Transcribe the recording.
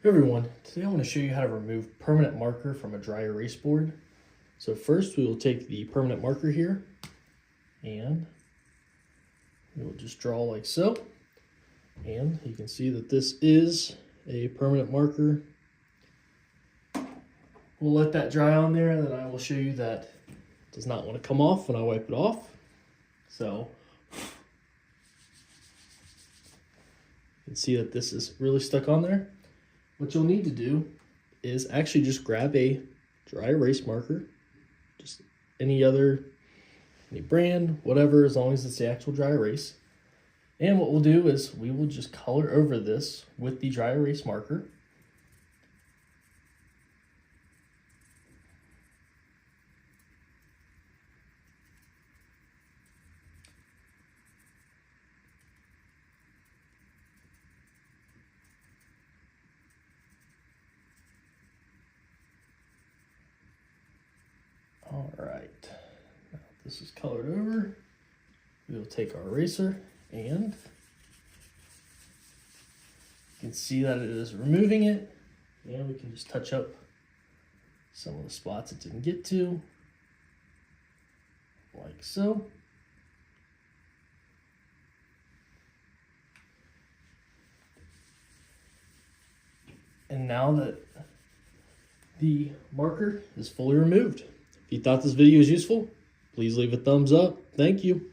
Hey everyone, today I want to show you how to remove permanent marker from a dry erase board. So first we will take the permanent marker here and we will just draw like so. And you can see that this is a permanent marker. We'll let that dry on there and then I will show you that it does not want to come off when I wipe it off. So you can see that this is really stuck on there. What you'll need to do is actually just grab a dry erase marker, just any brand, whatever, as long as it's the actual dry erase. And what we'll do is we will just color over this with the dry erase marker. All right, now this is colored over. We'll take our eraser and you can see that it is removing it, and we can just touch up some of the spots it didn't get to, like so. And now that the marker is fully removed. If you thought this video was useful, please leave a thumbs up. Thank you.